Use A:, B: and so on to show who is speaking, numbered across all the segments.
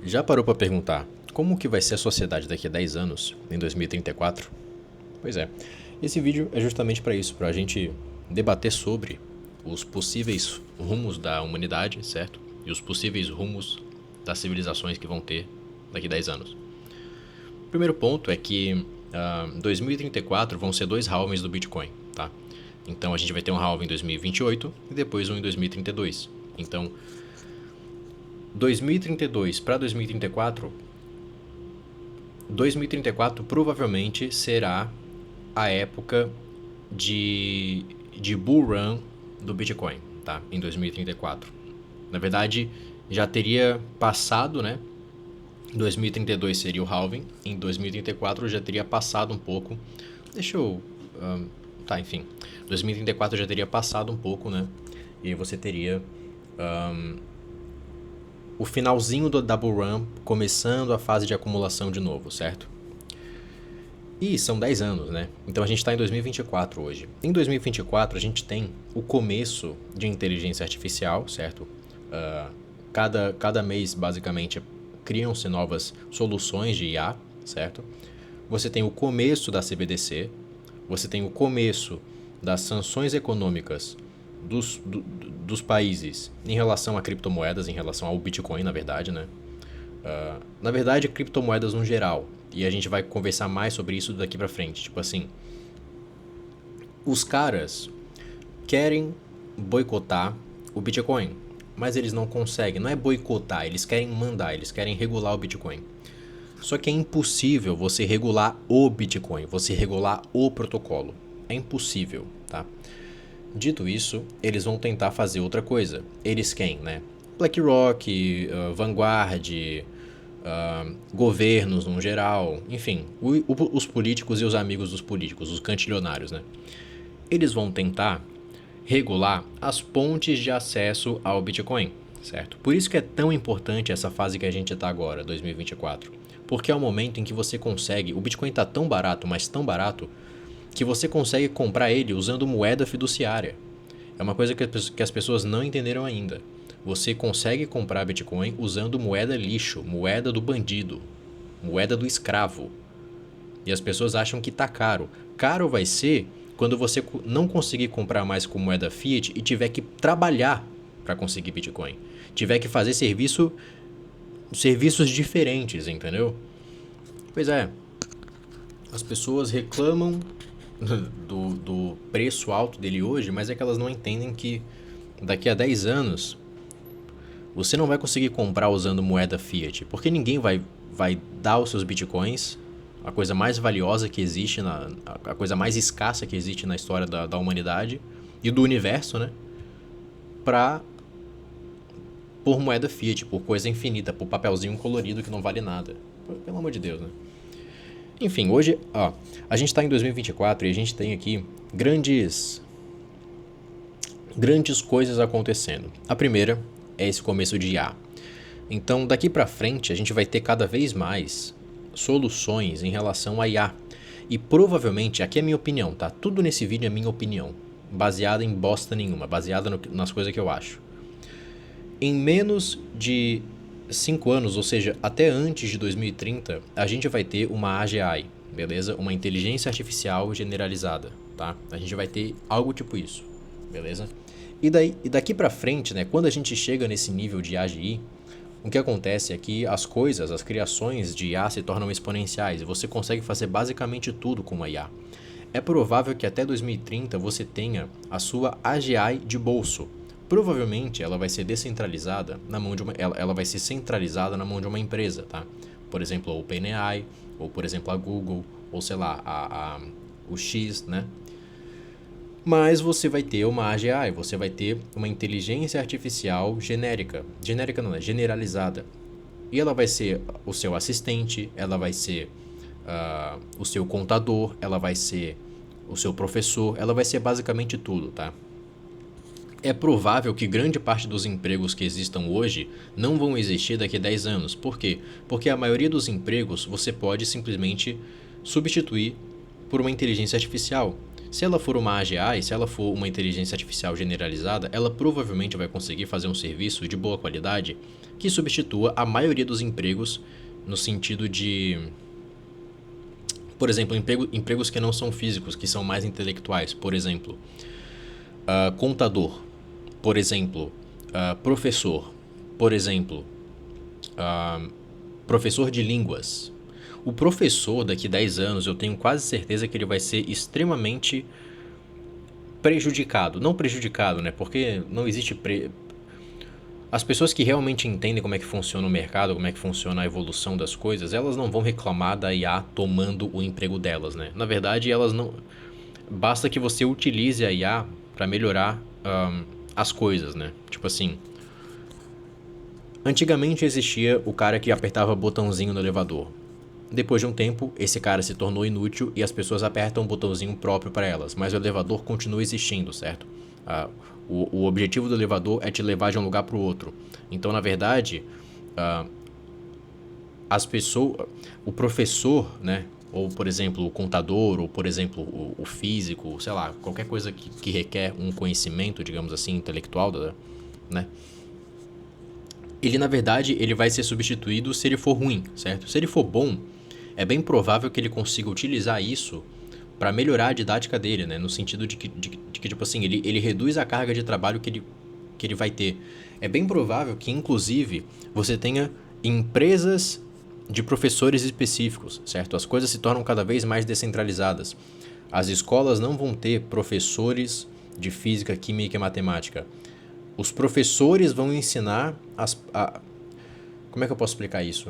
A: Já parou para perguntar como que vai ser a sociedade daqui a 10 anos, em 2034? Pois é, esse vídeo é justamente para isso, para a gente debater sobre os possíveis rumos da humanidade, certo? E os possíveis rumos das civilizações que vão ter daqui a 10 anos. O primeiro ponto é que 2034 vão ser 2 halvings do Bitcoin, tá? Então a gente vai ter um halving em 2028 e depois um em 2032. Então, 2032 para 2034, 2034 provavelmente será a época de bull run do Bitcoin, tá? Em 2034. Na verdade, já teria passado, né? 2032 seria o halving, em 2034 já teria passado um pouco. Deixa eu. Tá, enfim. 2034 já teria passado um pouco, né? E você teria o finalzinho da bull run, começando a fase de acumulação de novo, certo? E são 10 anos, né? Então a gente está em 2024 hoje. Em 2024 a gente tem o começo de inteligência artificial, certo? Cada mês, basicamente, criam-se novas soluções de IA, certo? Você tem o começo da CBDC, você tem o começo das sanções econômicas dos países em relação a criptomoedas, em relação ao Bitcoin, na verdade, né? Na verdade, criptomoedas no geral. E a gente vai conversar mais sobre isso daqui pra frente. Tipo assim, os caras querem boicotar o Bitcoin, mas eles não conseguem. Não é boicotar, eles querem mandar, eles querem regular o Bitcoin. Só que é impossível você regular o Bitcoin, você regular o protocolo. É impossível, tá? Dito isso, eles vão tentar fazer outra coisa. Eles quem, né? BlackRock, Vanguard, governos no geral, enfim, os políticos e os amigos dos políticos, os cantilionários, né? Eles vão tentar regular as pontes de acesso ao Bitcoin, certo? Por isso que é tão importante essa fase que a gente está agora, 2024. Porque é o momento em que você consegue, o Bitcoin está tão barato, mas tão barato, que você consegue comprar ele usando moeda fiduciária. É uma coisa que as pessoas não entenderam ainda. Você consegue comprar Bitcoin usando moeda lixo, moeda do bandido, moeda do escravo. E as pessoas acham que tá caro. Caro vai ser quando você não conseguir comprar mais com moeda fiat e tiver que trabalhar para conseguir Bitcoin. Tiver que fazer serviços diferentes, entendeu? Pois é, as pessoas reclamam do preço alto dele hoje, mas é que elas não entendem que daqui a 10 anos você não vai conseguir comprar usando moeda fiat, porque ninguém vai dar os seus bitcoins, a coisa mais valiosa que existe, a coisa mais escassa que existe na história da humanidade e do universo, né? Por moeda fiat, por coisa infinita, por papelzinho colorido que não vale nada. Pelo amor de Deus, né? Enfim, hoje, a gente está em 2024 e a gente tem aqui grandes coisas acontecendo. A primeira é esse começo de IA. Então, daqui para frente, a gente vai ter cada vez mais soluções em relação a IA. E provavelmente, aqui é a minha opinião, tá? Tudo nesse vídeo é minha opinião, baseada em bosta nenhuma, baseada nas coisas que eu acho. Em menos de 5 anos, ou seja, até antes de 2030, a gente vai ter uma AGI, beleza? Uma inteligência artificial generalizada, tá? A gente vai ter algo tipo isso, beleza? E daqui pra frente, né, quando a gente chega nesse nível de AGI, o que acontece é que as criações de IA se tornam exponenciais e você consegue fazer basicamente tudo com uma IA. É provável que até 2030 você tenha a sua AGI de bolso. Provavelmente ela vai ser descentralizada na mão de ela vai ser centralizada na mão de uma empresa, tá? Por exemplo, a OpenAI, ou por exemplo a Google, ou sei lá, o X, né? Mas você vai ter uma AGI, você vai ter uma inteligência artificial genérica. Genérica não, é generalizada. E ela vai ser o seu assistente, ela vai ser o seu contador, ela vai ser o seu professor, ela vai ser basicamente tudo, tá? É provável que grande parte dos empregos que existam hoje não vão existir daqui a 10 anos. Por quê? Porque a maioria dos empregos você pode simplesmente substituir por uma inteligência artificial. Se ela for uma AGI, se ela for uma inteligência artificial generalizada, ela provavelmente vai conseguir fazer um serviço de boa qualidade que substitua a maioria dos empregos no sentido de, por exemplo, empregos que não são físicos, que são mais intelectuais. Por exemplo, contador. Por exemplo, professor. Por exemplo, professor de línguas. O professor, daqui 10 anos, eu tenho quase certeza que ele vai ser extremamente prejudicado. Não prejudicado, né? Porque não existe... As pessoas que realmente entendem como é que funciona o mercado, como é que funciona a evolução das coisas, elas não vão reclamar da IA tomando o emprego delas, né? Na verdade, elas não... Basta que você utilize a IA para melhorar as coisas, né? Tipo assim... Antigamente existia o cara que apertava botãozinho no elevador. Depois de um tempo, esse cara se tornou inútil e as pessoas apertam um botãozinho próprio para elas, mas o elevador continua existindo, certo? O objetivo do elevador é te levar de um lugar para o outro. Então, na verdade, as pessoas, o professor, né? Ou, por exemplo, o contador, ou, por exemplo, o físico, sei lá, qualquer coisa que requer um conhecimento, digamos assim, intelectual, né? Ele, na verdade, ele vai ser substituído se ele for ruim, certo? Se ele for bom, é bem provável que ele consiga utilizar isso para melhorar a didática dele, né? No sentido de que tipo assim, ele reduz a carga de trabalho que ele vai ter. É bem provável que, inclusive, você tenha empresas de professores específicos, certo? As coisas se tornam cada vez mais descentralizadas. As escolas não vão ter professores de física, química e matemática. Os professores vão ensinar como é que eu posso explicar isso?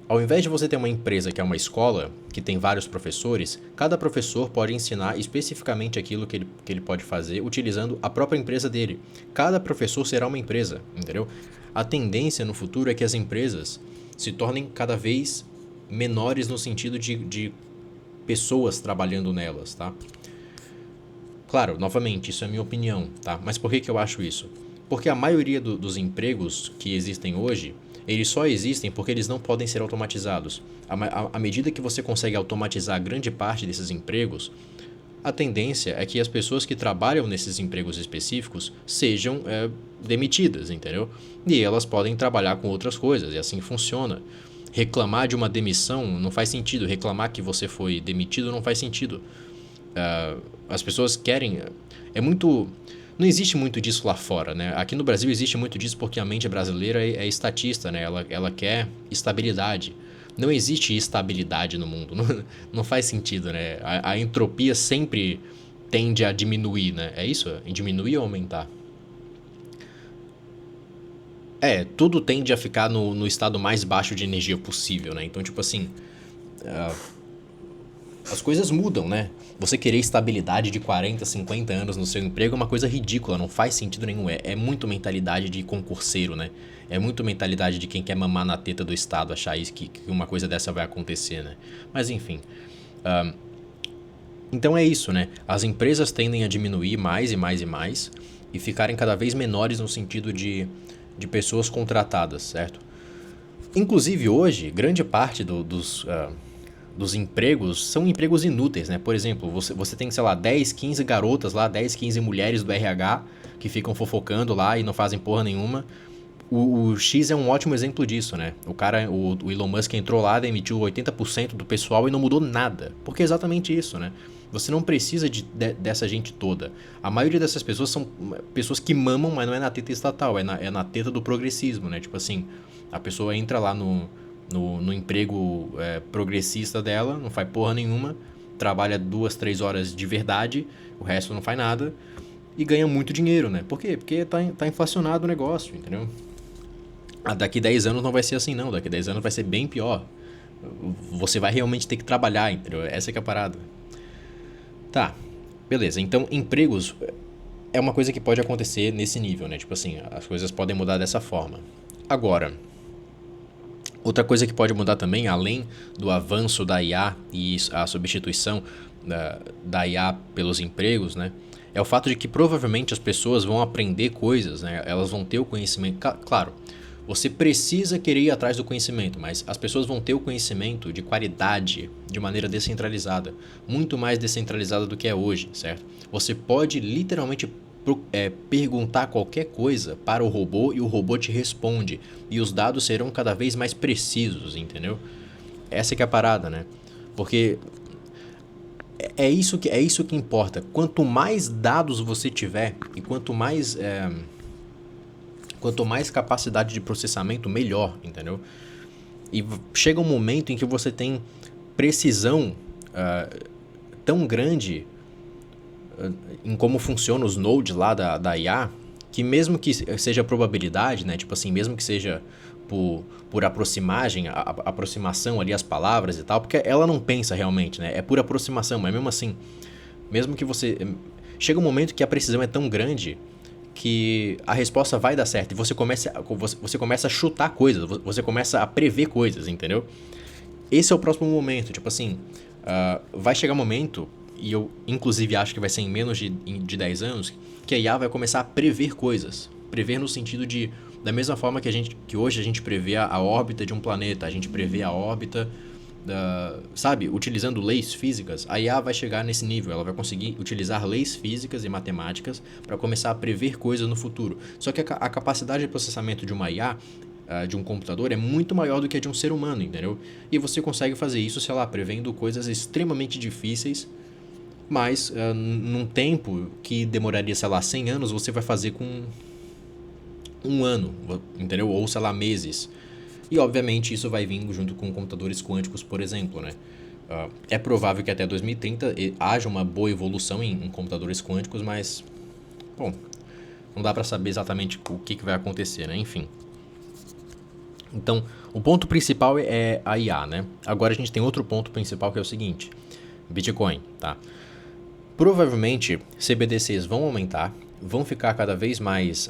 A: Ao invés de você ter uma empresa que é uma escola, que tem vários professores, cada professor pode ensinar especificamente aquilo que ele pode fazer utilizando a própria empresa dele. Cada professor será uma empresa, entendeu? A tendência no futuro é que as empresas se tornem cada vez menores no sentido de pessoas trabalhando nelas, tá? Claro, novamente, isso é a minha opinião, tá? Mas por que eu acho isso? Porque a maioria dos empregos que existem hoje, eles só existem porque eles não podem ser automatizados. À medida que você consegue automatizar grande parte desses empregos, a tendência é que as pessoas que trabalham nesses empregos específicos sejam demitidas, entendeu? E elas podem trabalhar com outras coisas, e assim funciona. Reclamar de uma demissão não faz sentido, reclamar que você foi demitido não faz sentido. As pessoas querem... Não existe muito disso lá fora, né? Aqui no Brasil existe muito disso porque a mente brasileira é estatista, né? Ela quer estabilidade. Não existe estabilidade no mundo. Não faz sentido, né? A entropia sempre tende a diminuir, né? É isso? Diminuir ou aumentar? Tudo tende a ficar no estado mais baixo de energia possível, né? Então, tipo assim... As coisas mudam, né? Você querer estabilidade de 40, 50 anos no seu emprego é uma coisa ridícula, não faz sentido nenhum. É muito mentalidade de concurseiro, né? É muito mentalidade de quem quer mamar na teta do Estado, achar isso, que uma coisa dessa vai acontecer, né? Mas enfim. Então é isso, né? As empresas tendem a diminuir mais e mais e mais e ficarem cada vez menores no sentido de pessoas contratadas, certo? Inclusive hoje, grande parte dos empregos são empregos inúteis, né? Por exemplo, você tem, sei lá, 10, 15 garotas lá, 10, 15 mulheres do RH que ficam fofocando lá e não fazem porra nenhuma. O X é um ótimo exemplo disso, né? O Elon Musk entrou lá, demitiu 80% do pessoal e não mudou nada. Porque é exatamente isso, né? Você não precisa dessa gente toda. A maioria dessas pessoas são pessoas que mamam, mas não é na teta estatal, é na teta do progressismo, né? Tipo assim, a pessoa entra lá no emprego progressista dela, não faz porra nenhuma, trabalha 2, 3 horas de verdade, o resto não faz nada e ganha muito dinheiro, né? Por quê? Porque tá inflacionado o negócio, entendeu? Daqui 10 anos não vai ser assim não, daqui 10 anos vai ser bem pior. Você vai realmente ter que trabalhar, entendeu? Essa que é a parada. Tá, beleza. Então, empregos é uma coisa que pode acontecer nesse nível, né? Tipo assim, as coisas podem mudar dessa forma. Agora, outra coisa que pode mudar também, além do avanço da IA e a substituição da IA pelos empregos, né? É o fato de que provavelmente as pessoas vão aprender coisas, né? Elas vão ter o conhecimento... Claro, Você precisa querer ir atrás do conhecimento, mas as pessoas vão ter o conhecimento de qualidade de maneira descentralizada, muito mais descentralizada do que é hoje, certo? Você pode literalmente perguntar qualquer coisa para o robô e o robô te responde, e os dados serão cada vez mais precisos, entendeu? Essa que é a parada, né? Porque é isso que importa. Quanto mais dados você tiver e quanto mais capacidade de processamento, melhor, entendeu? E chega um momento em que você tem precisão tão grande em como funcionam os nodes lá da IA, que mesmo que seja probabilidade, né? Tipo assim, mesmo que seja por aproximação ali às palavras e tal, porque ela não pensa realmente, né? É por aproximação, mas mesmo assim, mesmo que você... Chega um momento que a precisão é tão grande que a resposta vai dar certo e você começa a chutar coisas, você começa a prever coisas, entendeu? Esse é o próximo momento, tipo assim, vai chegar um momento, e eu inclusive acho que vai ser em menos de 10 anos, que a IA vai começar a prever coisas. Prever no sentido de, da mesma forma que hoje a gente prevê a órbita de um planeta, a gente prevê a órbita, sabe, utilizando leis físicas, a IA vai chegar nesse nível, ela vai conseguir utilizar leis físicas e matemáticas para começar a prever coisas no futuro. Só que a capacidade de processamento de uma IA, de um computador, é muito maior do que a de um ser humano, entendeu? E você consegue fazer isso, sei lá, prevendo coisas extremamente difíceis, mas num tempo que demoraria, sei lá, 100 anos, você vai fazer com um ano, entendeu? Ou, sei lá, meses. E, obviamente, isso vai vir junto com computadores quânticos, por exemplo, né? É provável que até 2030 haja uma boa evolução em computadores quânticos, mas, bom, não dá para saber exatamente o que vai acontecer, né? Enfim. Então, o ponto principal é a IA, né? Agora a gente tem outro ponto principal que é o seguinte: Bitcoin, tá? Provavelmente, CBDCs vão aumentar, vão ficar cada vez mais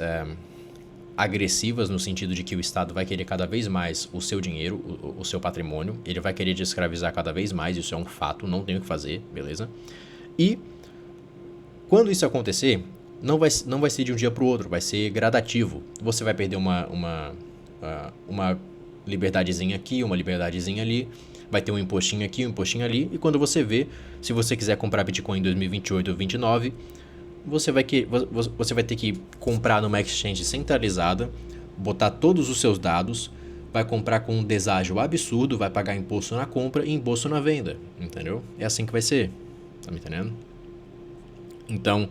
A: agressivas no sentido de que o Estado vai querer cada vez mais o seu dinheiro, o seu patrimônio, ele vai querer te escravizar cada vez mais, isso é um fato, não tem o que fazer, beleza? E quando isso acontecer, não vai ser de um dia para o outro, vai ser gradativo. Você vai perder uma liberdadezinha aqui, uma liberdadezinha ali, vai ter um impostinho aqui, um impostinho ali, e quando você vê, se você quiser comprar Bitcoin em 2028 ou 2029, você vai ter que comprar numa exchange centralizada, botar todos os seus dados, vai comprar com um deságio absurdo, vai pagar imposto na compra e imposto na venda, entendeu? É assim que vai ser, tá me entendendo? Então,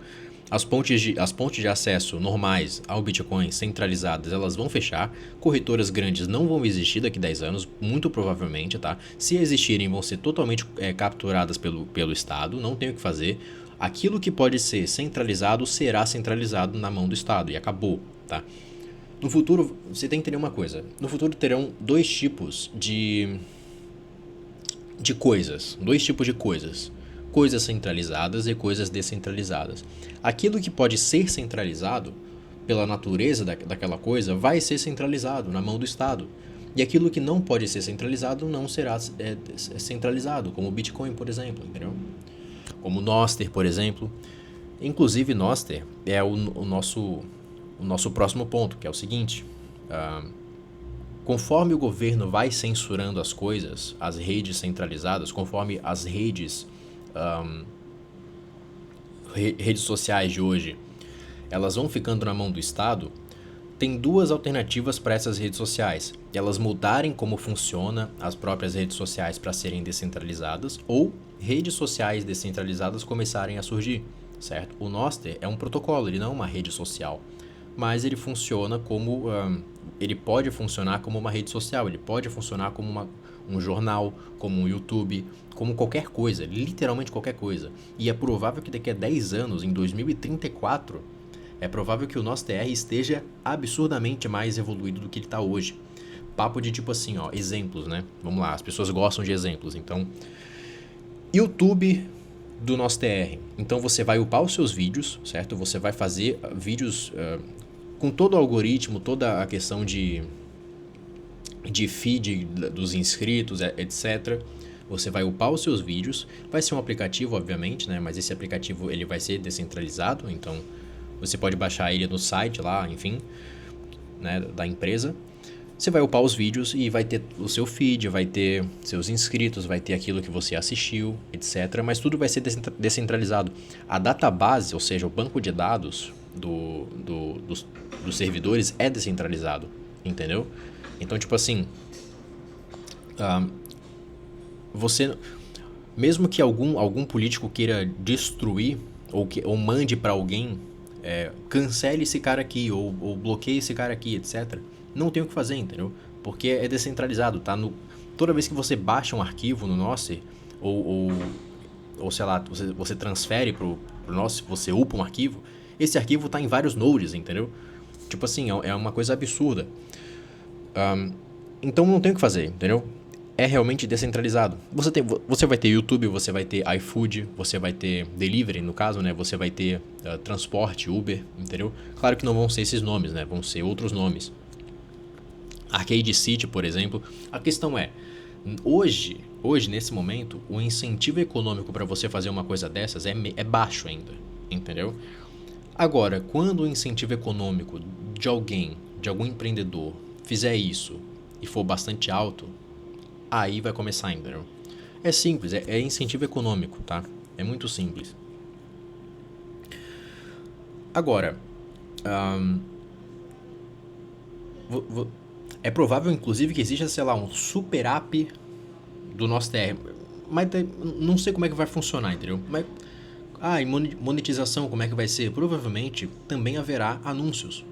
A: as pontes de acesso normais ao Bitcoin centralizadas, elas vão fechar, corretoras grandes não vão existir daqui a 10 anos, muito provavelmente, tá? Se existirem, vão ser totalmente capturadas pelo Estado, não tem o que fazer. Aquilo que pode ser centralizado será centralizado na mão do Estado e acabou, tá? No futuro, você tem que entender uma coisa. No futuro terão dois tipos de coisas. Dois tipos de coisas. Coisas centralizadas e coisas descentralizadas. Aquilo que pode ser centralizado, pela natureza daquela coisa, vai ser centralizado na mão do Estado. E aquilo que não pode ser centralizado não será centralizado, como o Bitcoin, por exemplo, entendeu? Como o Nostr, por exemplo. Inclusive, Nostr é o nosso próximo ponto, que é o seguinte: conforme o governo vai censurando as coisas, as redes centralizadas, conforme as redes sociais de hoje, elas vão ficando na mão do Estado, tem duas alternativas para essas redes sociais: elas mudarem como funciona as próprias redes sociais para serem descentralizadas, ou redes sociais descentralizadas começarem a surgir, certo? O Nostr é um protocolo, ele não é uma rede social, mas ele funciona como... ele pode funcionar como uma rede social, ele pode funcionar como um jornal, como um YouTube, como qualquer coisa, literalmente qualquer coisa. E é provável que daqui a 10 anos, em 2034, é provável que o nosso TR esteja absurdamente mais evoluído do que ele está hoje. Papo de tipo assim, ó, exemplos, né? Vamos lá, as pessoas gostam de exemplos. Então, YouTube do nosso TR. Então você vai upar os seus vídeos, certo? Você vai fazer vídeos com todo o algoritmo, toda a questão de feed dos inscritos, etc. Você vai upar os seus vídeos. Vai ser um aplicativo, obviamente, né? Mas esse aplicativo ele vai ser descentralizado, então você pode baixar ele no site lá, enfim, né, da empresa. Você vai upar os vídeos e vai ter o seu feed, vai ter seus inscritos, vai ter aquilo que você assistiu, etc. Mas tudo vai ser descentralizado. A database, ou seja, o banco de dados dos servidores é descentralizado, entendeu? Então, tipo assim, você, mesmo que algum político queira destruir ou mande para alguém, cancele esse cara aqui ou bloqueie esse cara aqui, etc. Não tem o que fazer, entendeu? Porque é descentralizado, tá? Toda vez que você baixa um arquivo no Noce, ou sei lá, você transfere pro Noce, você upa um arquivo, esse arquivo tá em vários nodes, entendeu? Tipo assim, é uma coisa absurda. Então não tem o que fazer, entendeu? É realmente descentralizado. Você vai ter YouTube, você vai ter iFood, você vai ter delivery, no caso, né? Você vai ter transporte, Uber, entendeu? Claro que não vão ser esses nomes, né? Vão ser outros nomes. Arcade City, por exemplo. A questão é, hoje, nesse momento, o incentivo econômico para você fazer uma coisa dessas é baixo ainda, entendeu? Agora, quando o incentivo econômico de algum empreendedor, fizer isso e for bastante alto, aí vai começar, entendeu? É simples, é incentivo econômico, tá? É muito simples. Agora, é provável, inclusive, que exista, sei lá, um super app do nosso TR. Mas não sei como é que vai funcionar, entendeu? Mas, e monetização, como é que vai ser? Provavelmente também haverá anúncios,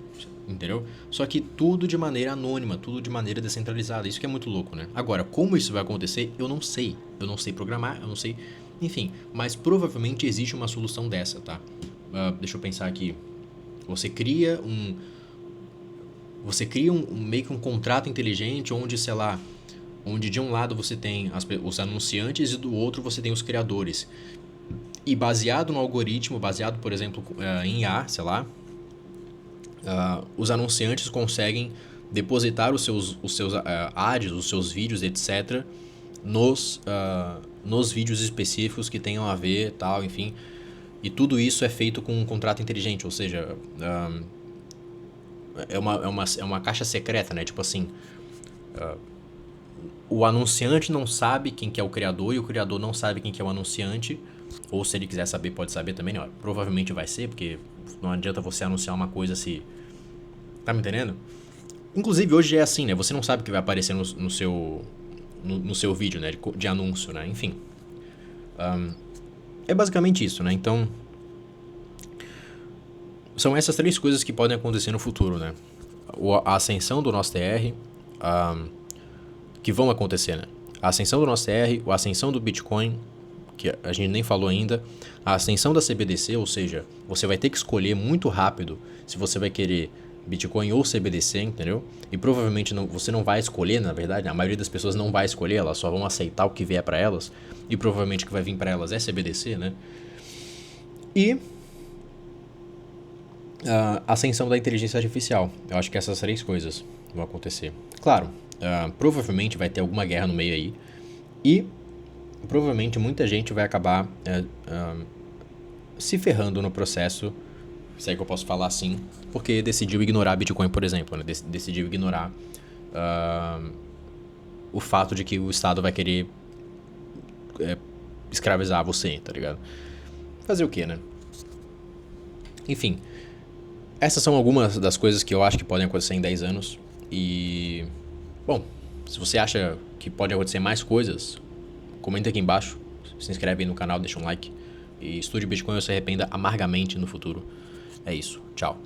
A: entendeu? Só que tudo de maneira anônima, tudo de maneira descentralizada. Isso que é muito louco, né? Agora, como isso vai acontecer, eu não sei. Eu não sei programar, eu não sei... Enfim, mas provavelmente existe uma solução dessa, tá? Deixa eu pensar aqui. Você cria meio que um contrato inteligente onde, sei lá, onde de um lado você tem os anunciantes e do outro você tem os criadores. E baseado no algoritmo, baseado, por exemplo, em IA, sei lá, os anunciantes conseguem depositar os seus ads, os seus vídeos, etc., nos vídeos específicos que tenham a ver, tal, enfim. E tudo isso é feito com um contrato inteligente, ou seja, é uma caixa secreta, né? Tipo assim, o anunciante não sabe quem que é o criador e o criador não sabe quem que é o anunciante. Ou se ele quiser saber, pode saber também, né? Provavelmente vai ser, porque não adianta você anunciar uma coisa se... Tá me entendendo? Inclusive, hoje é assim, né? Você não sabe o que vai aparecer no seu vídeo, né? De anúncio, né? Enfim. É basicamente isso, né? Então, são essas três coisas que podem acontecer no futuro, né? A ascensão do nosso TR, que vão acontecer, né? A ascensão do nosso TR, a ascensão do Bitcoin, que a gente nem falou ainda, a ascensão da CBDC, ou seja, você vai ter que escolher muito rápido se você vai querer Bitcoin ou CBDC, entendeu? E provavelmente você não vai escolher, na verdade, a maioria das pessoas não vai escolher, elas só vão aceitar o que vier para elas, e provavelmente o que vai vir para elas é CBDC, né? E a ascensão da inteligência artificial. Eu acho que essas três coisas vão acontecer. Claro, provavelmente vai ter alguma guerra no meio aí, e provavelmente muita gente vai acabar se ferrando no processo, se é que eu posso falar assim, porque decidiu ignorar Bitcoin, por exemplo, né? Decidiu ignorar o fato de que o Estado vai querer escravizar você, tá ligado? Fazer o quê, né? Enfim, essas são algumas das coisas que eu acho que podem acontecer em 10 anos. E, bom, se você acha que pode acontecer mais coisas, comenta aqui embaixo, se inscreve aí no canal, deixa um like. E estude Bitcoin ou se arrependa amargamente no futuro. É isso, tchau.